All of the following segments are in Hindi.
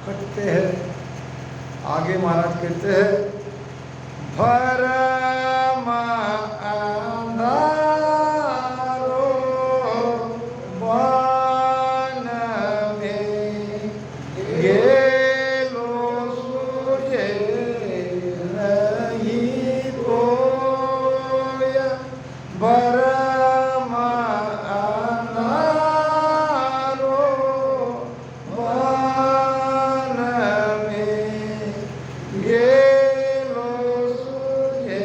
कटते हैं। आगे महाराज कहते हैं भरम अंधारो वन में गेलो सूझे नहीं कोय। भरम अंधारो वन में गेलो सूझे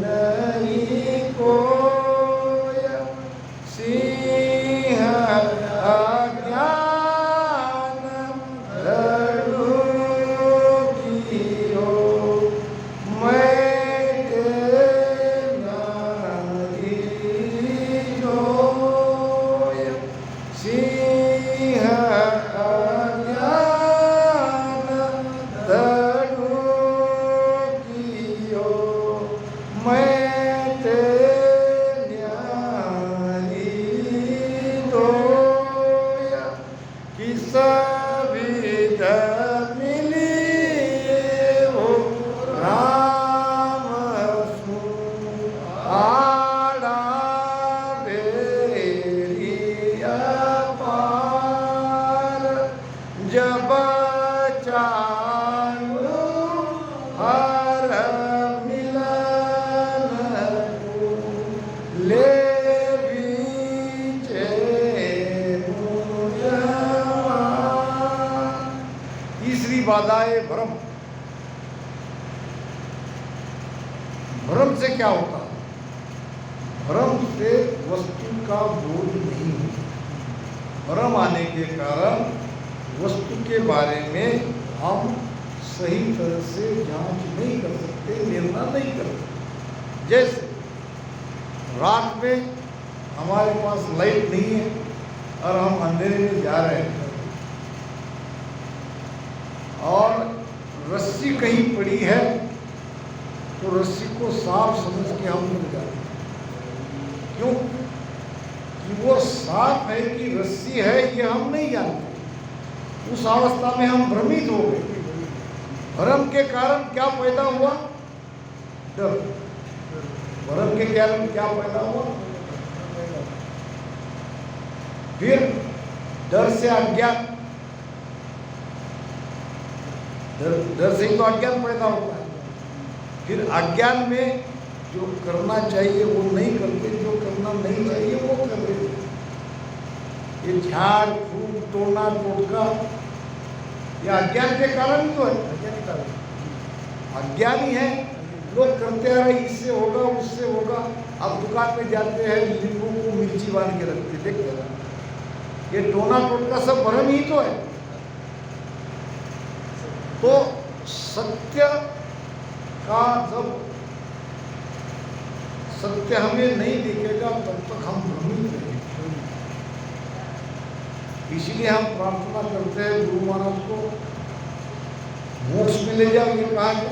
नहीं कोय। सिंह अज्ञान धड़ू कियो मैं नारी जोय। सिंह अज्ञान धड़ू कियो मैं न्यारी दोय। किस विध मिली हो राम सु आड़ा बेरिया पार। जब चालू हर मिलन को ले बीचे मुझवा। तीसरी बाधाए भ्रम। भ्रम से क्या होता है? भ्रम से वस्तु का बोध नहीं होता। भ्रम आने के कारण वस्तु के बारे में हम सही तरह से जांच नहीं कर सकते, निर्णय नहीं कर सकते। जैसे रात में हमारे पास लाइट नहीं है और हम अंधेरे में जा रहे हैं और रस्सी कहीं पड़ी है तो रस्सी को साफ समझ के हम मिल जाते हैं। क्यों? कि वो साफ है कि रस्सी है ये हम नहीं जानते। उस अवस्था में हम भ्रमित हो गए। भ्रम के कारण क्या पैदा हुआ? डर। भ्रम के कारण क्या पैदा हुआ? फिर डर से अज्ञान। डर से ही तो अज्ञान पैदा होता है। फिर अज्ञान में जो करना चाहिए वो नहीं करते, जो करना नहीं चाहिए वो कर देते। ये झाड़ फूक तोड़ना टोटका ये अज्ञान के कारण ही तो है। अज्ञानी है, लोग करते आ रहे इससे होगा उससे होगा। अब दुकान में जाते हैं नींबू को मिर्ची बांध के रखते, देखते हैं ये टोना टोटका सब भ्रम ही तो है। तो सत्य का जब सत्य हमें नहीं दिखेगा तब तक हम भ्रमित रहेंगे। इसीलिए हम प्रार्थना करते हैं गुरु महाराज को मोक्ष में ले जाओ। ये कहा है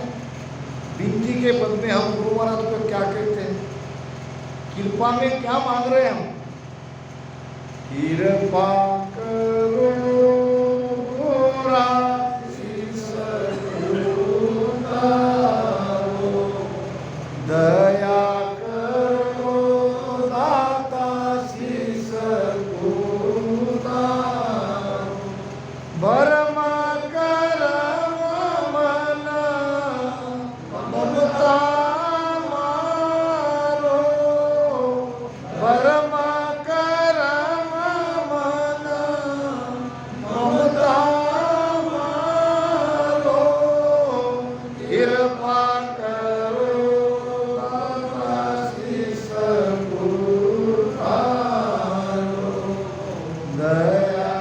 विनती के पद में हम गुरु महाराज को क्या कहते हैं? कृपा में क्या मांग रहे हैं हम? कृपा करो गोरा दया करो दाता शीस को भरम करम मन ममता मारो। भरम करम मन ममता मारो। कृपा करो दाता शीस को दया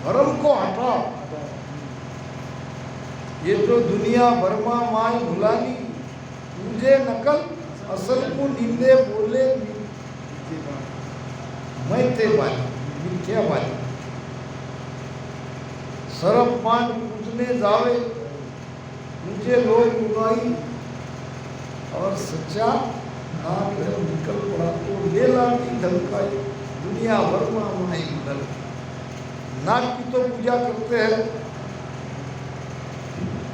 भ्रम को हटाओ। ये जो दुनिया भरमा माय भुलानी तुझे नकल असल को निंदे बोले मैं ते बानी मिथ्या बानी। सरप मान पूजने जावे मुझे लोग उगाई और सच्चा नाम जब निकल पड़ा तो ले लाती धमकाई दुनिया भर में नहीं बदल। नाग की तो पूजा करते हैं,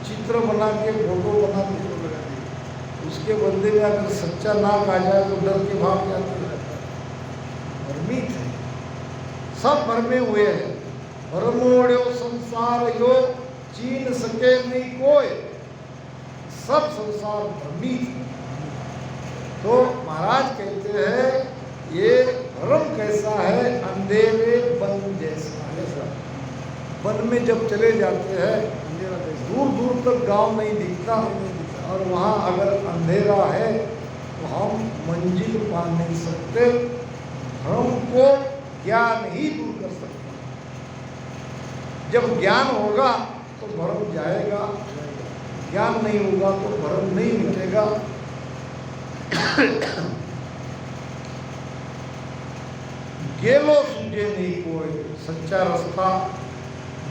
चित्र बना के फोटो बना के लगा दी, उसके बदले में अगर सच्चा नाग आ जाए तो डर के भाग जाते हैं। भ्रमित है, सब भरमे हुए हैं। भरमोड़ो संसार यो चीन सके नहीं कोई, सब संसार भ्रमित है। तो महाराज कहते हैं ये भ्रम कैसा है, अंधेरे वन जैसा है। वन में जब चले जाते हैं दूर दूर तक गांव नहीं दिखता, और वहाँ अगर अंधेरा है तो हम मंजिल पा नहीं सकते। भ्रम को ज्ञान ही दूर कर सकता है। जब ज्ञान होगा तो भ्रम जाएगा, ज्ञान नहीं होगा तो भ्रम नहीं मिटेगा। गेलो सूझे नहीं कोई, सच्चा रास्ता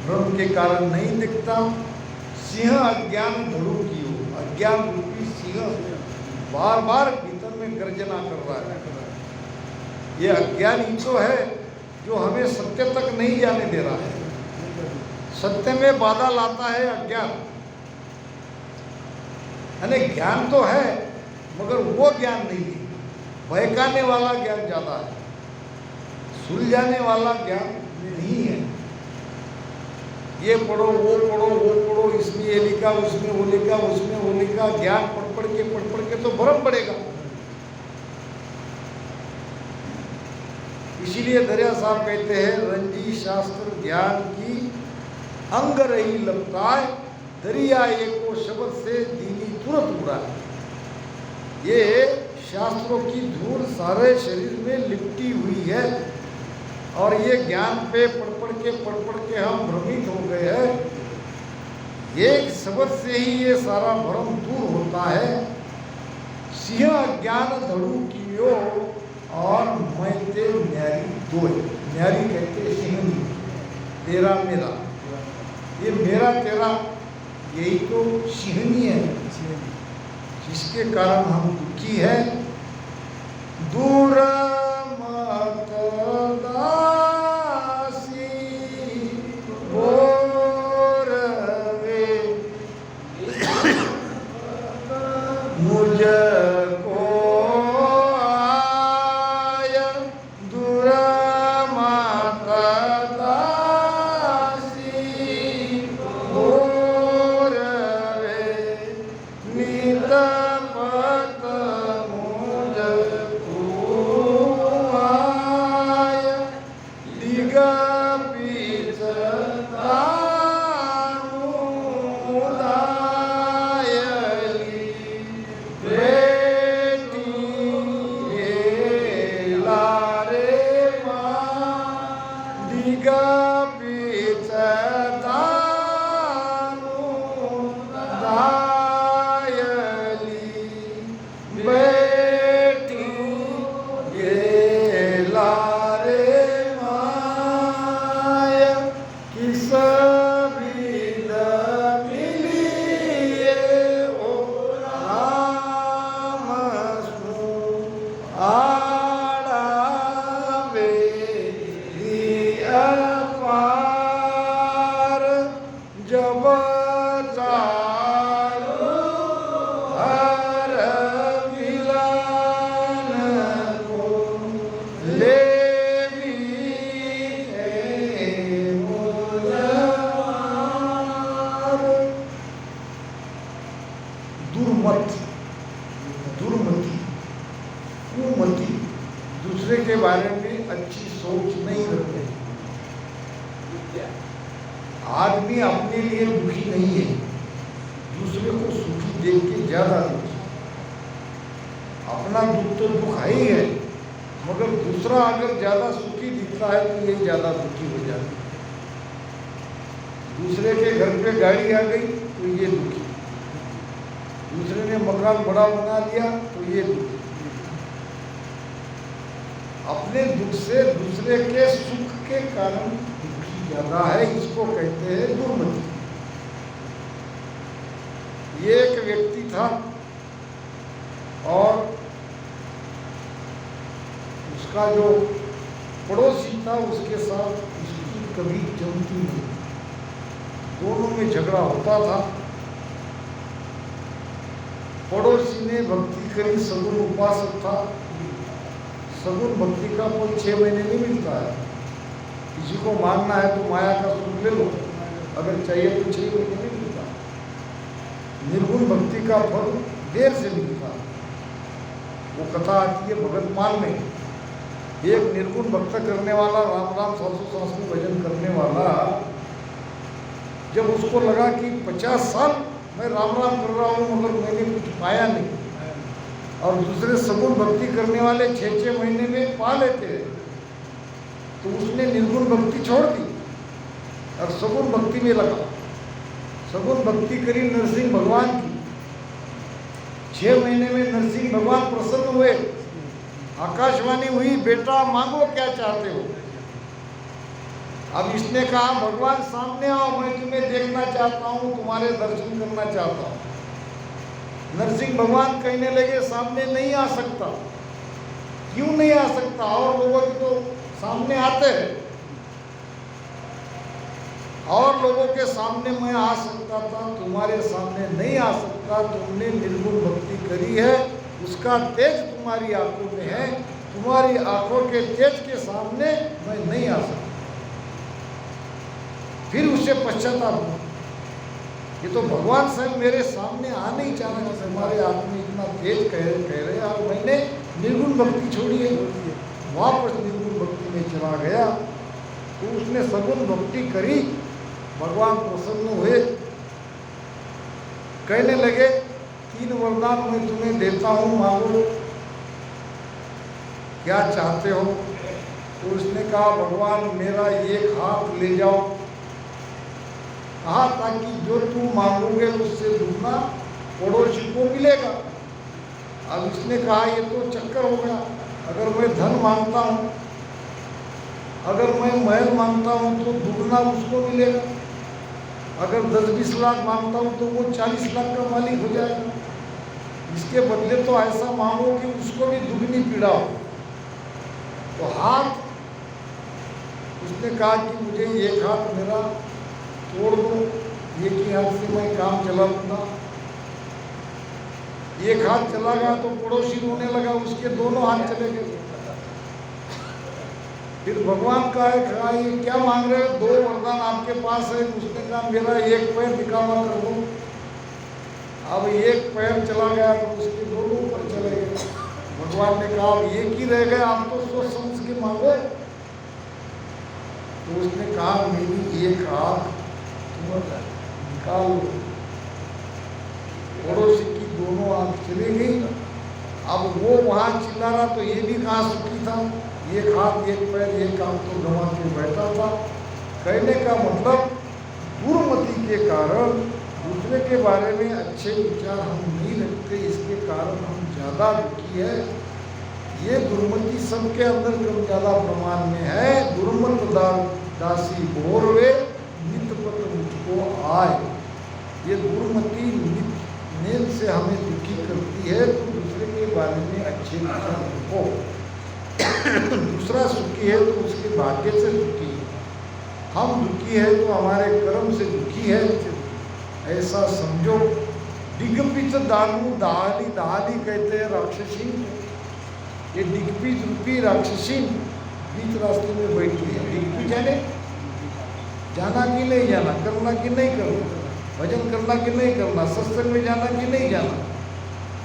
भ्रम के कारण नहीं दिखता। सिंह अज्ञान धड़ू कियो, अज्ञान रूपी सिंह बार बार भीतर में गर्जना कर रहा है। ये अज्ञान ही तो है जो हमें सत्य तक नहीं जाने दे रहा है। सत्य में बाधा लाता है अज्ञान। यानी ज्ञान तो है मगर वो ज्ञान नहीं है, बहकाने वाला ज्ञान ज्यादा है, सुलझाने वाला ज्ञान नहीं है। ये पढ़ो वो पढ़ो वो पढ़ो, इसमें ये लिखा उसमें वो लिखा उसमें वो लिखा, ज्ञान पढ़ पढ़ के तो भ्रम पड़ेगा। इसीलिए दरिया साहब कहते हैं रंजी शास्त्र ज्ञान की अंग रही लपटाए, दरिया एको शब्द से दीनी तुरंत उड़ाए। ये शास्त्रों की धूल सारे शरीर में लिपटी हुई है, और ये ज्ञान पे पढ़ के हम भ्रमित हो गए हैं। एक शब्द से ही ये सारा भ्रम दूर होता है। सिंह ज्ञान धड़ू कियो और मैं ते न्यारी दो, न्यारी कहते सिंह, तेरा मेरा, ये मेरा तेरा यही तो सिंहनी है, जिसके कारण हम दुखी है। दूर मत दासी बोरवे मुझको आय, दूर मत दासी बोरवे नित पत मुझको आय, दिग पीछ दामुदायली बेटी गेला रे माँ, दिग पीछ दामुदायली बेटी गेला रे माया, किस विध मिलिए ओ राम सु आड़ावे अपार, जब चालू हर मिलन को ले दुर्मत, दुर्मति, कुमति, दूसरे के बारे में अच्छी सोच नहीं रखते। आदमी अपने लिए दुखी नहीं है, दूसरे को सुखी देख के ज्यादा दुखी। अपना दुख तो दुख है ही है, मगर दूसरा अगर ज्यादा सुखी दिखता है तो ये ज्यादा दुखी हो जाता है। दूसरे के घर पे गाड़ी आ गई तो ये दुखी, दूसरे ने मकान बड़ा बना लिया तो ये दुखी। अपने दुख से दूसरे के सुख के कारण दुखी ज्यादा है, इसको कहते हैं दुर्मति। ये एक व्यक्ति था, और उसका जो पड़ोसी था उसके साथ उसकी कभी जमती नहीं, दोनों में झगड़ा होता था। पड़ोसी ने भक्ति करी, सगुन उपासक था। सगुन भक्ति का कोई 6 महीने नहीं मिलता है। किसी को मांगना है तो माया का सुख ले लो, अगर चाहिए तो 6 महीने नहीं मिलता। निर्गुण भक्ति का फल देर से मिलता। वो कथा आती है भगत मान में, एक निर्गुण भक्त करने वाला, राम राम सासु सास में भजन करने वाला, जब उसको लगा कि 50 साल मैं राम राम कर रहा हूँ मगर मैंने कुछ पाया नहीं, और दूसरे सगुण भक्ति करने वाले 6-6 महीने में पा लेते हैं, तो उसने निर्गुण भक्ति छोड़ दी और सगुण भक्ति में लगा। सगुण भक्ति करी नरसिंह भगवान की। 6 महीने में नरसिंह भगवान प्रसन्न हुए। आकाशवाणी हुई, बेटा मांगो क्या चाहते हो। अब इसने कहा भगवान सामने आओ, मैं तुम्हें देखना चाहता हूँ, तुम्हारे दर्शन करना चाहता हूँ। नरसिंह भगवान कहने लगे सामने नहीं आ सकता। क्यों नहीं आ सकता? और लोगों की तो सामने आते हैं, और लोगों के सामने मैं आ सकता था, तुम्हारे सामने नहीं आ सकता। तुमने निर्गुण भक्ति करी है, उसका तेज तुम्हारी आंखों में है, तुम्हारी आंखों के तेज के सामने मैं नहीं आ सकता। फिर उसे पश्चाताप हुआ, ये तो भगवान स्वयं मेरे सामने आ नहीं चाहना, हमारे आदमी इतना तेज कह रहे और मैंने निर्गुण भक्ति छोड़ी है। वापस निर्गुण भक्ति में चला गया, तो उसने सगुण भक्ति करी। भगवान प्रसन्न हुए, कहने लगे 3 वरदान मैं तुम्हें देता हूँ, मांगो क्या चाहते हो। तो उसने कहा भगवान मेरा एक हाथ ले जाओ, कहा ताकि जो तुम मांगोगे उससे दुगना पड़ोसी को मिलेगा। अब इसने कहा ये तो चक्कर हो गया, अगर मैं धन मांगता हूँ, अगर मैं महल मांगता हूँ तो दुगना उसको मिलेगा, अगर 10-20 लाख मांगता हूँ तो वो 40 लाख का मालिक हो जाएगा। इसके बदले तो ऐसा मांगो कि उसको भी दुगनी पीड़ा हो। तो हाथ, उसने कहा कि मुझे एक हाथ मेरा तोड़ दो, एक ही हाथ से मैं काम चला लूँगा। एक हाथ चला गया तो पड़ोसी रोने लगा, उसके दोनों हाथ चले गए। फिर भगवान का है ये क्या मांग रहे हो, 2 वरदान आपके पास है। उसने कहा मेरा एक पैर निकाला कर दो। अब एक पैर चला गया तो उसके दोनों ऊपर चले गए। भगवान ने कहा अब एक ही रह गए, आप तो सोच समझ के मांगो। तो उसने कहा मेरी एक हाथ निकाल लो। पड़ोसी की दोनों आंख चली गई। अब वो वहाँ चिल्ला रहा तो ये भी कहाँ सुखी था, एक हाथ एक पैर एक काम तो गंवा के बैठा था। कहने का मतलब दुर्मति के कारण दूसरे के बारे में अच्छे विचार हम नहीं रखते, इसके कारण हम ज़्यादा दुखी है। ये दुर्मति सबके अंदर कम ज़्यादा प्रमाण में है। दुर्मत दासी भोरवे नित पत मुझको आए। ये दुर्मति नींद से हमें दुखी करती है। तो दूसरे के बारे में अच्छे विचार रखो। दूसरा सुखी है तो उसके भाग्य से दुखी है, हम दुखी है तो हमारे कर्म से दुखी है, ऐसा समझो। दिग्पिच दानू दहाली, दहाली कहते हैं राक्षसी। ये दिग्पिच रूपी राक्षसी बीच रास्ते में बैठी है। दिग्पिच यानी जाना कि नहीं जाना, करना कि नहीं करना, भजन करना कि नहीं करना, सत्संग में जाना कि नहीं जाना।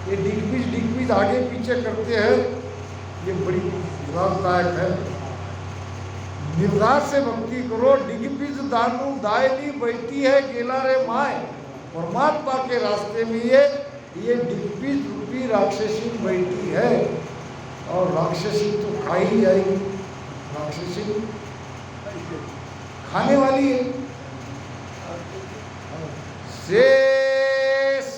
ये दिग्पिच आगे पीछे करते हैं, ये बड़ी लाभदायक है। निर्धार से भक्ति करो। डिगपिज दानू दायली बैठी है गेला रे माए। परमात्मा के रास्ते में ये डिगपिज रूपी राक्षसी बैठी है, और राक्षसी तो खा ही जाएगी। राक्षसी खाने वाली है। शेष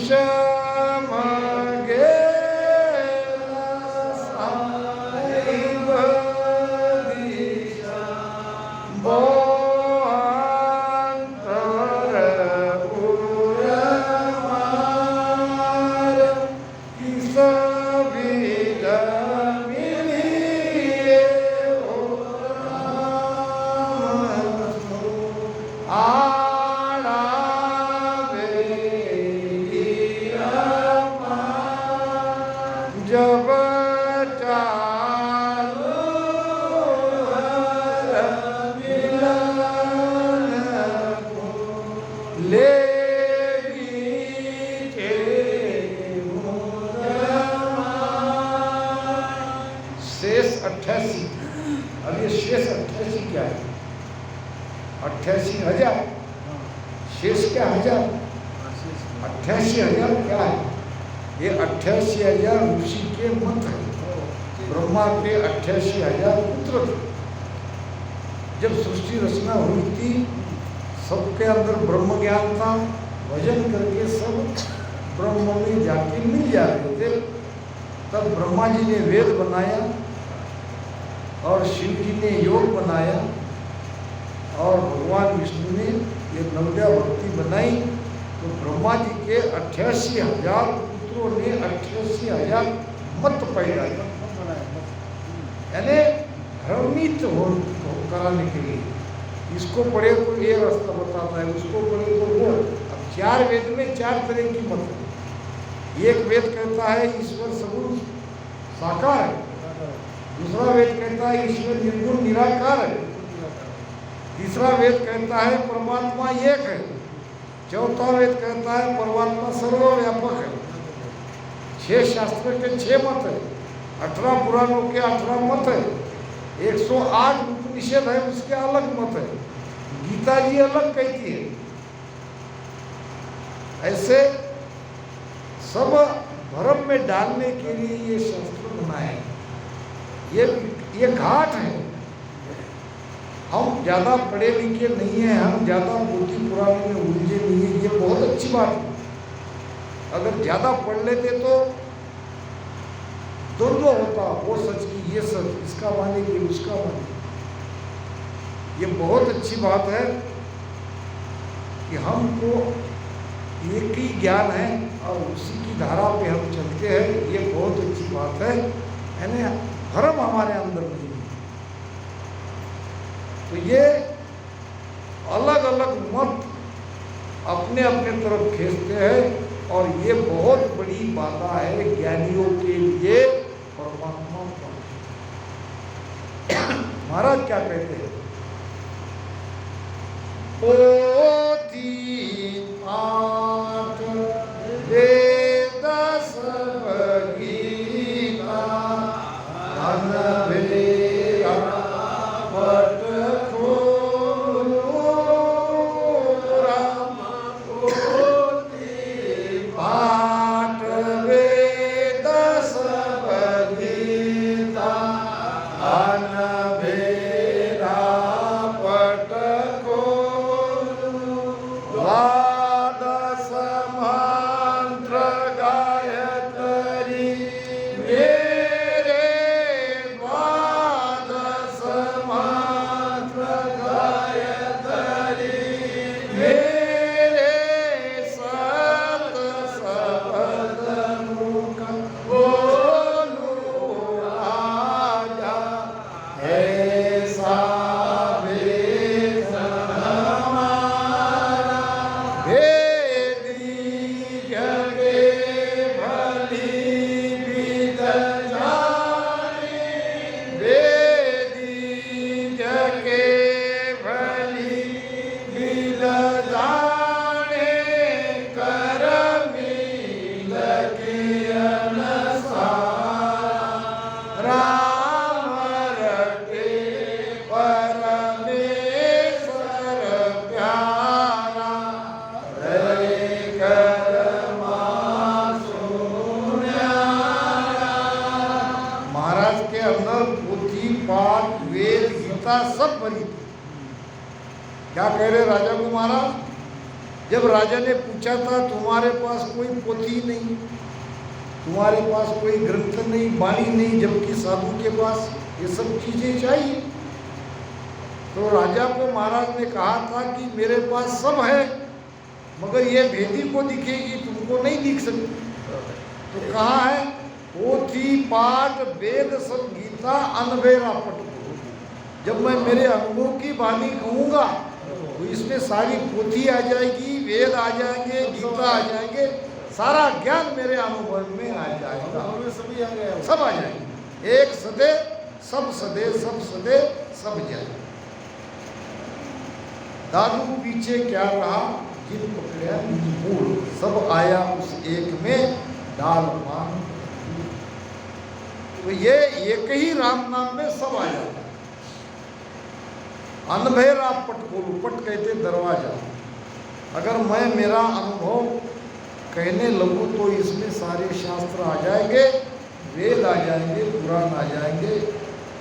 વિષમ ગેલા સાહેબ દિશા બોઆંતર ઉરમાર કિસ વિદા મિલિએ ઓ રામ जब चालो मिलन को लेगी के शेष 88। अब ये शेष 88 क्या है? 88,000 शेष क्या 1000? 88,000 क्या है? ये 88,000 ऋषि के मत है। ब्रह्मा के 88,000 पुत्र थे। जब सृष्टि रचना हुई थी, सबके अंदर ब्रह्म ज्ञान था। भजन करके सब ब्रह्म में जाके मिल जाते थे। तब ब्रह्मा जी ने वेद बनाया और शिव जी ने योग बनाया और भगवान विष्णु ने ये नवद्या भक्ति बनाई। तो ब्रह्मा जी के 88,000 ने 88,000 मत पैदा यानी भ्रमित हो कराने के लिए। इसको पढ़े तो ये रास्ता बताता है, उसको पढ़े तो वो। अब 4 वेद में 4 तरह की मत है। एक वेद कहता है ईश्वर सगुण साकार है, दूसरा वेद कहता है ईश्वर निर्गुण निराकार है, तीसरा वेद कहता है परमात्मा एक है, चौथा वेद कहता है परमात्मा सर्वव्यापक है। 6 शास्त्र के 6 मत है, 18 पुराणों के 18 मत है, 108 उपनिषद है उसके अलग मत है, गीता जी अलग कहती है। ऐसे सब भ्रम में डालने के लिए ये शास्त्र बनाए। ये घाट है। हम ज़्यादा पढ़े लिखे नहीं हैं, हम ज़्यादा बुद्धि पुराने में उलझे नहीं है, ये बहुत अच्छी बात है। अगर ज़्यादा पढ़ लेते तो द्वंद्व होता, वो सच की ये सच, इसका माने कि उसका माने। ये बहुत अच्छी बात है कि हमको एक ही ज्ञान है और उसी की धारा पे हम चलते हैं। ये बहुत अच्छी बात है, यानी भ्रम हमारे अंदर नहीं है। तो ये अलग अलग मत अपने अपने तरफ खींचते हैं और ये बहुत बड़ी बाधा है ज्ञानियों के लिए। परमात्मा महाराज क्या कहते हैं? पोथी पाठ वेद सब गीता अनभेरा पट खोलो राम। पोथी पाठ वेद सब गीता अनभेरा पट खोलो। द्वादश मंत्र गायत्री मेरे द्वादश मंत्र गायत्री मेरे सत शब्द मुख बोलू राजा ऐसा वेद हमारा वेदी जगे भली विद जाने। वेदी जगे भली विद जाने कर मिल के अनसार। राम रटे परमेश्वर प्यारा रे कर महाराज के अंदर बुद्धि पाठ वेद गीता सब भरी थी। क्या कह रहे राजा को महाराज? जब राजा ने पूछा था तुम्हारे पास कोई पोथी नहीं, तुम्हारे पास कोई ग्रंथ नहीं, वाणी नहीं, जबकि साधु के पास ये सब चीजें चाहिए। तो राजा को महाराज ने कहा था कि मेरे पास सब है, मगर ये भेदी को दिखेगी, तुमको नहीं दिख सकती। तो कहाँ है? पोथी पाठ वेद सब गीता अनबेरा पट। जब मैं मेरे अनुभव की वाणी कहूँगा तो इसमें सारी पोथी आ जाएगी, वेद आ जाएंगे, गीता आ जाएंगे, सारा ज्ञान मेरे अनुभव में आ जाएगा। सभी आ गया, सब आ जाएंगे। एक सदे सब सदे, सब सदे सब जाए। दादू पीछे क्या रहा, जिन पकड़िया निज मूल, सब आया उस एक में डाल मान। तो ये एक ही राम नाम में सब आ जाता है। अनभेरा पट खोलू, पट कहते दरवाजा। अगर मैं मेरा अनुभव कहने लगूँ तो इसमें सारे शास्त्र आ जाएंगे, वेद आ जाएंगे, पुराण आ जाएंगे।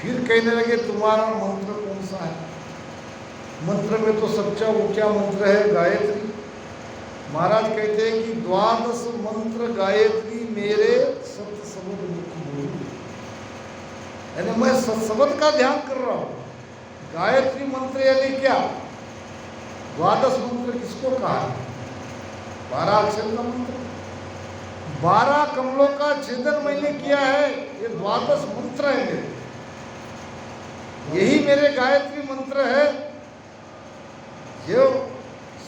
फिर कहने लगे तुम्हारा मंत्र कौन सा है? मंत्र में तो सच्चा ऊंचा मंत्र है गायत्री। महाराज कहते हैं कि 12 मंत्र गायत्री मेरे सत्सबद मुख बोलू। यानी मैं सत्सबद का ध्यान कर रहा हूँ। गायत्री मंत्र यानी क्या? 12 मंत्र किसको कहा है? 12 अक्षर का मंत्र। 12 कमलों का छेदन मैंने किया है, ये 12 मंत्र है मेरे। यही मेरे गायत्री मंत्र है, जो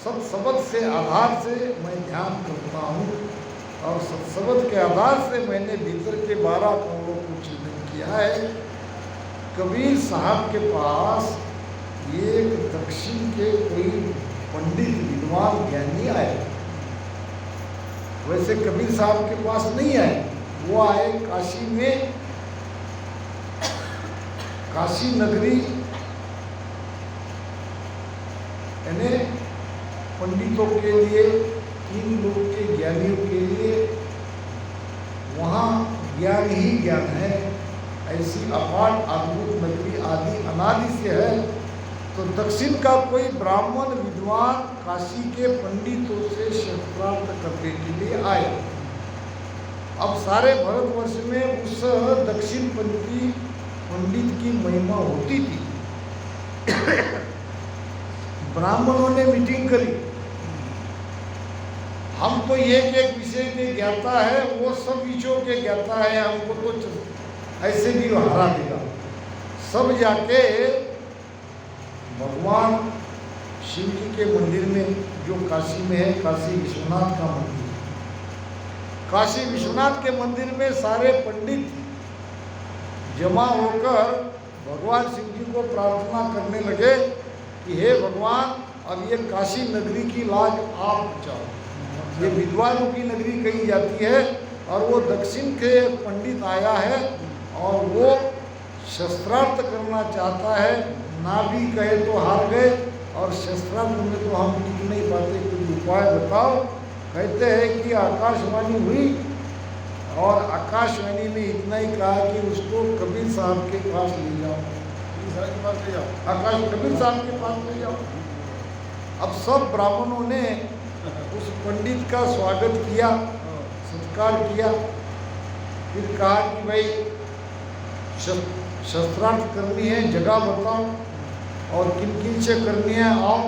सत्सबद से आधार से मैं ध्यान करता हूँ, और सत्सबद के आधार से मैंने भीतर के 12 कमलों को छेदन किया है। कबीर साहब के पास एक दक्षिण के कोई पंडित विद्वान ज्ञानी आए। वैसे कबीर साहब के पास नहीं आए, वो आए काशी में, काशी नगरी यानी पंडितों के लिए, इन लोग के ज्ञानियों के लिए वहाँ ज्ञान ही ज्ञान है। ऐसी अपार अद्भुत नगरी आदि अनादि से है। तो दक्षिण का कोई ब्राह्मण विद्वान काशी के पंडितों से शस्त्रार्थ करने के लिए आए। अब सारे भारतवर्ष में उस दक्षिणपंथी पंडित की महिमा होती थी। ब्राह्मणों ने मीटिंग करी, हम तो एक एक विषय के ज्ञाता है, वो सब विषयों के ज्ञाता है, हमको तो ऐसे भी हरा देगा। सब जाके भगवान शिव जी के मंदिर में, जो काशी में है, काशी विश्वनाथ का मंदिर, काशी विश्वनाथ के मंदिर में सारे पंडित जमा होकर भगवान शिव जी को प्रार्थना करने लगे कि हे भगवान, अब ये काशी नगरी की लाज आप बचाओ। ये विद्वानों की नगरी कही जाती है, और वो दक्षिण के पंडित आया है और वो शस्त्रार्थ करना चाहता है। ना भी कहे तो हार गए, और शस्त्रार्थ में तो हम टिक नहीं पाते, कुछ उपाय बताओ। कहते हैं कि आकाशवाणी हुई, और आकाशवाणी ने इतना ही कहा कि उसको कबीर साहब के पास ले जाओ, आकाश कबीर साहब के पास ले जाओ। अब सब ब्राह्मणों ने उस पंडित का स्वागत किया, सत्कार किया। फिर कहा कि भाई शस्त्रार्थ करनी है, जगह बताओ, और किन किन से करनी है, आओ।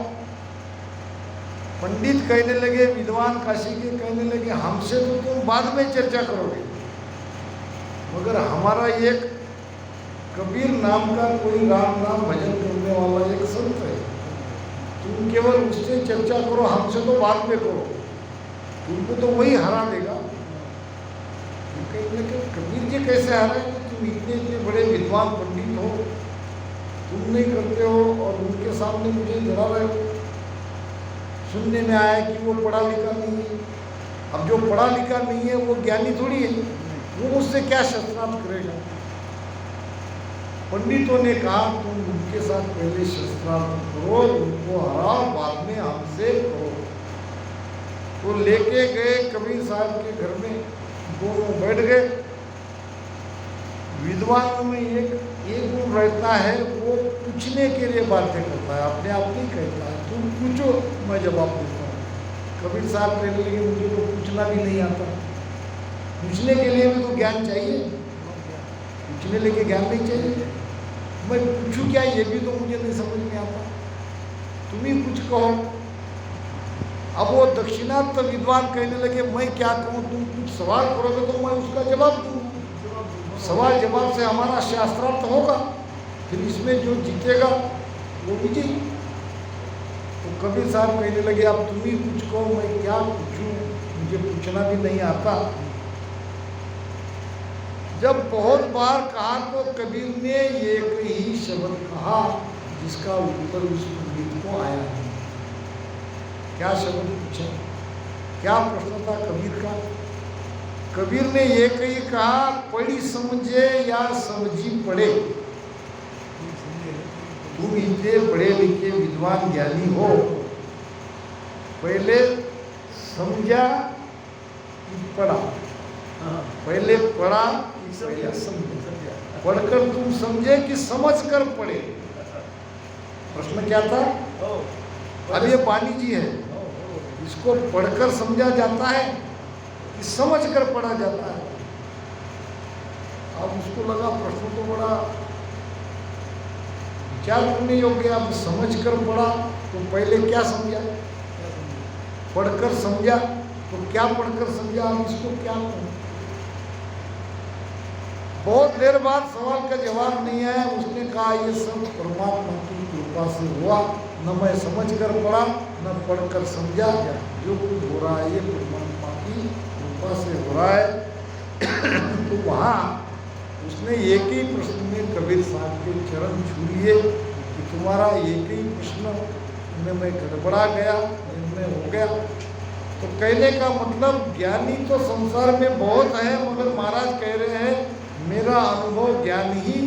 पंडित कहने लगे, विद्वान काशी के कहने लगे, हमसे तो तुम बाद में चर्चा करोगे, मगर हमारा एक कबीर नाम का कोई राम नाम भजन करने वाला एक संत है, तुम केवल उससे चर्चा करो, हमसे तो बाद में करो, तुमको तो वही हरा देगा। कबीर जी कैसे हराएंगे? तुम इतने इतने बड़े विद्वान पंडित हो, तुम नहीं करते हो, और उनके सामने मुझे लड़ा रहे हो। सुनने में आया कि वो पढ़ा लिखा नहीं है। अब जो पढ़ा लिखा नहीं है वो ज्ञानी थोड़ी है, वो उससे क्या शस्त्रार्थ करेगा? पंडितों ने कहा तुम उनके साथ पहले शस्त्रार्थ करो, उनको हराओ, बाद में हमसे करो। तो लेके गए कबीर साहब के घर में, दोनों बैठ गए। विद्वानों में एक गुण रहता है, वो पूछने के लिए बातें करता है, अपने आप नहीं कहता है। तुम पूछो, मैं जवाब देता हूँ। कबीर साहब कहने लगे मुझे तो पूछना भी नहीं आता। पूछने के लिए भी तो ज्ञान चाहिए, पूछने लेके ज्ञान नहीं चाहिए। मैं पूछूं क्या, ये भी तो मुझे नहीं समझ में आता, तुम ही कुछ कहो। अब वो दक्षिणात्य विद्वान कहने लगे मैं क्या कहूँ, तुम कुछ सवाल करोगे तो मैं उसका जवाब दूँ। सवाल जवाब से हमारा शास्त्रार्थ होगा, फिर इसमें जो जीतेगा वो विजयी। तो कबीर साहब कहने लगे अब तुम ही कुछ कहो, मैं क्या पूछूं, मुझे पूछना भी नहीं आता। जब बहुत बार कहा तो कबीर ने एक ही शब्द कहा जिसका उत्तर उस पंडित को आया नहीं। क्या शब्द पूछा, क्या प्रश्न था कबीर का? कबीर ने एक ही कहा, पढ़ी समझे या समझी पढ़े, तुम इतने पढ़े लिखे विद्वान ज्ञानी हो, पहले समझा कि पढ़ा? पहले पढ़ा कि पहले समझा? पढ़कर तुम समझे कि समझकर पढ़े? प्रश्न क्या था? अब ये पानी जी है, इसको पढ़कर समझा जाता है कि समझकर पढ़ा जाता है? अब उसको लगा प्रश्न तो बड़ा विचार करने योग्य। अब समझकर पढ़ा तो पहले क्या समझा, पढ़कर समझा तो क्या पढ़कर समझा, अब इसको क्या कहूं? बहुत देर बाद सवाल का जवाब नहीं आया। उसने कहा ये सब परमात्मा की कृपा से हुआ, न मैं समझ कर पढ़ा न पढ़कर समझा, जो कुछ हो रहा है ये परमात्मा की कृपा से हो रहा है। तो वहाँ उसने एक ही प्रश्न में कबीर साहब के चरण छू लिए कि तुम्हारा एक ही प्रश्न में मैं गड़बड़ा गया, इनमें हो गया। तो कहने का मतलब ज्ञानी तो संसार में बहुत है, मगर महाराज कह रहे हैं मेरा अनुभव ज्ञान ही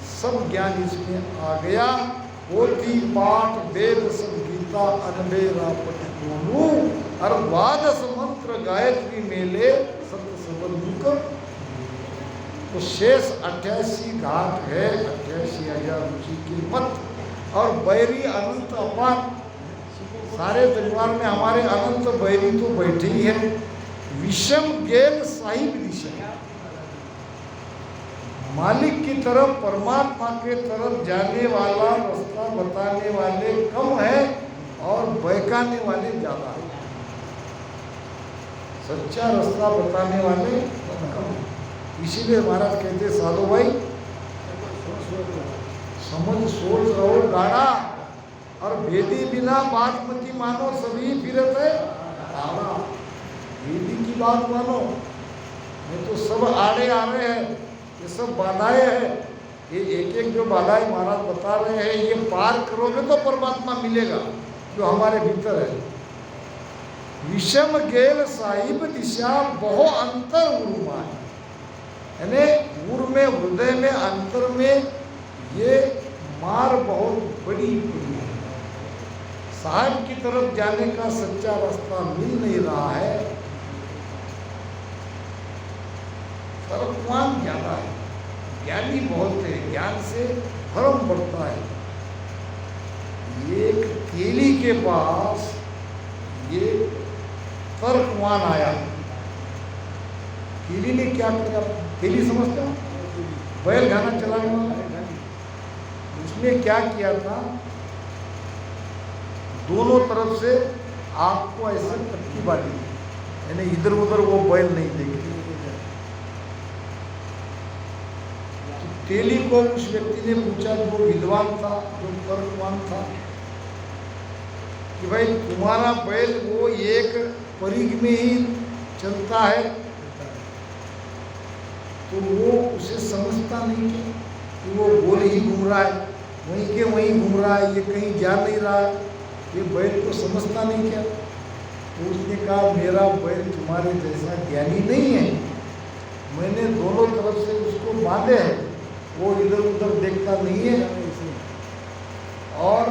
सब ज्ञान इसमें आ गया। पोथी पाठ वेद संगीता अनबेरा पट दोनों, और द्वादश मंत्र गायत्री मेले सत्य संबंध। तो शेष 88 घाट है, 88,000 रुचि की मत, और बैरी अनंत अपार। सारे दरबार में हमारे अनंत बैरी तो बैठे ही है। विषम गेल साहिब दिशा, मालिक की तरफ परमात्मा के तरफ जाने वाला रास्ता बताने वाले कम है और बहकाने वाले ज्यादा है। सच्चा रास्ता बताने वाले कम है। इसीलिए महाराज कहते साधु भाई समझ सोच रहो गाड़ा, और भेदी बिना बात मती मानो, सभी फिरत है आड़ा। भेदी की बात मानो, नहीं तो सब आड़े आ रहे हैं, ये सब बाधाएं हैं। ये एक एक जो बाधाएं महाराज बता रहे हैं, ये पार करोगे तो परमात्मा मिलेगा जो हमारे भीतर है। विषम गेल साहिब दिशा बहु अंतर उर्मा है, यानी उर में हृदय में अंतर में ये मार बहुत बड़ी पड़ी है। साहिब की तरफ जाने का सच्चा रास्ता मिल नहीं रहा है, तर्कवान ज्यादा है, ज्ञानी बहुत है, ज्ञान से भ्रम बढ़ता है। एक तेली के पास ये तर्कवान आया, तेली ने क्या किया? तेली समझते हो, बैल गाना चलाने वाला। उसने क्या किया था, दोनों तरफ से आपको ऐसे पट्टी बांधी, यानी इधर उधर वो बैल नहीं देखे। तेली को उस व्यक्ति ने पूछा जो विद्वान था, जो तर्कवान था, कि भाई तुम्हारा बैल वो एक परिग में ही चलता है, तो वो उसे समझता नहीं क्या कि वो गोल ही घूम रहा है, वहीं के वहीं घूम रहा है, ये कहीं जा नहीं रहा है, ये बैल को समझता नहीं क्या? तो उसने कहा मेरा बैल तुम्हारे जैसा ज्ञानी नहीं है, मैंने दोनों तरफ से उसको बांधे है, वो इधर उधर देखता नहीं है और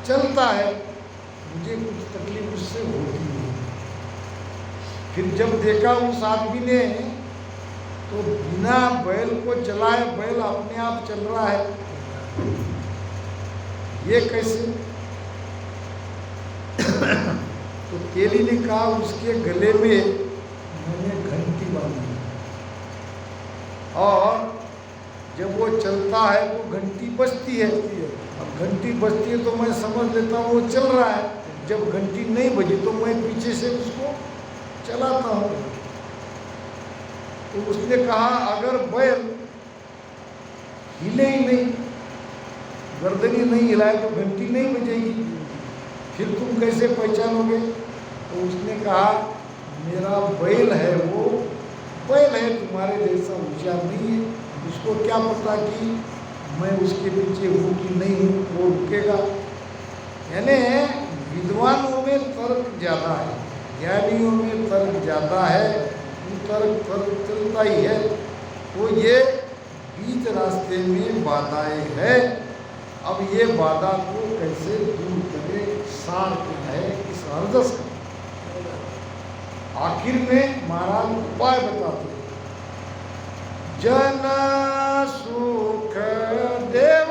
चलता है, मुझे कुछ तकलीफ उससे होती नहीं। फिर जब देखा उस आदमी ने तो बिना बैल को चलाए बैल अपने आप चल रहा है, ये कैसे? तो केली ने कहा उसके गले में मैंने घंटी बांधी और जब वो चलता है तो घंटी बजती है। अब घंटी बजती है तो मैं समझ लेता हूँ वो चल रहा है, जब घंटी नहीं बजी तो मैं पीछे से उसको चलाता हूँ। तो उसने कहा अगर बैल हिले ही नहीं, गर्दनी नहीं हिलाए तो घंटी नहीं बजेगी, फिर तुम कैसे पहचानोगे? तो उसने कहा मेरा बैल है, वो बैल है, तुम्हारे जैसा होशियार नहीं है, उसको क्या पता कि मैं उसके पीछे हूँ कि नहीं हूँ, वो रुकेगा। यानी विद्वानों में तर्क ज़्यादा है, ज्ञानियों में तर्क ज़्यादा है, तर्क चलता ही है। तो ये बीच रास्ते में बाधाएं हैं। अब ये बाधा को कैसे दूर करें, सार क्या है इस हरदस का। आखिर में महाराज उपाय बताते हैं, जन सुख देव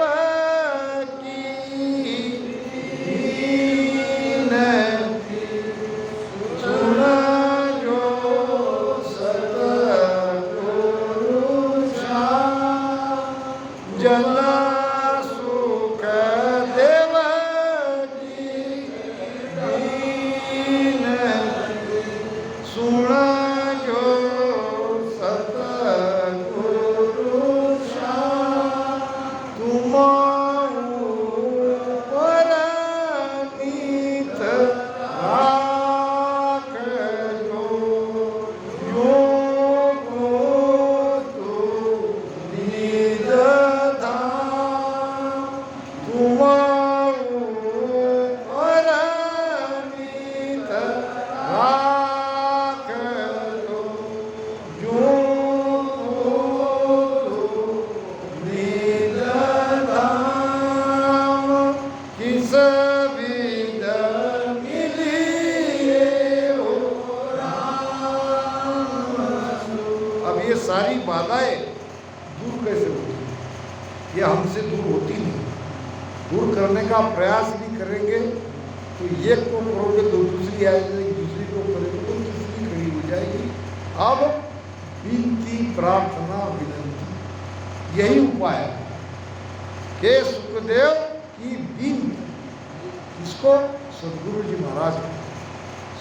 सारी बाधाएं दूर कैसे होती हैं? ये हमसे दूर होती नहीं। दूर करने का प्रयास भी करेंगे तो एक को करोगे तो दूसरी आ जाएगी, दूसरी को करोगे तो तीसरी खड़ी हो जाएगी। अब विनती प्रार्थना विनती यही उपाय है कि सुखदेव की विनती, इसको सदगुरु जी महाराज,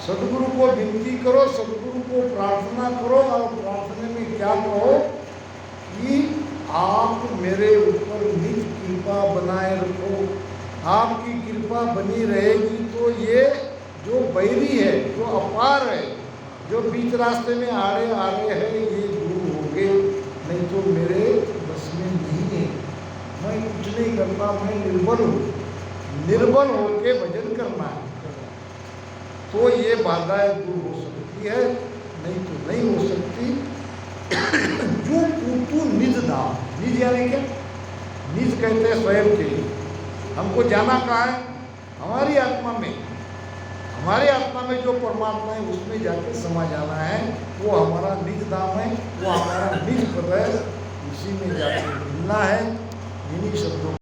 सदगुरु को विनती करो, सदगुरु को प्रार्थना करो और प्रार्थना में क्या कहो कि आप मेरे ऊपर निज कृपा बनाए रखो। आपकी कृपा बनी रहेगी तो ये जो बैरी है, जो अपार है, जो बीच रास्ते में आड़े आ रहे हैं, ये दूर होंगे, नहीं तो मेरे बस में नहीं है। मैं कुछ नहीं करता, मैं निर्बल हूँ, निर्बल होके भजन करना है तो ये बाधाएं दूर हो सकती है, नहीं तो नहीं हो सकती। जो तू निज धाम, निज यानी क्या? निज कहते हैं स्वयं के लिए। हमको जाना कहाँ है? हमारी आत्मा में। हमारी आत्मा में जो परमात्मा है उसमें जाके समा जाना है, वो हमारा निज धाम है, वो हमारा निज पद है, उसी में जाके मिलना है। इन्हीं शब्दों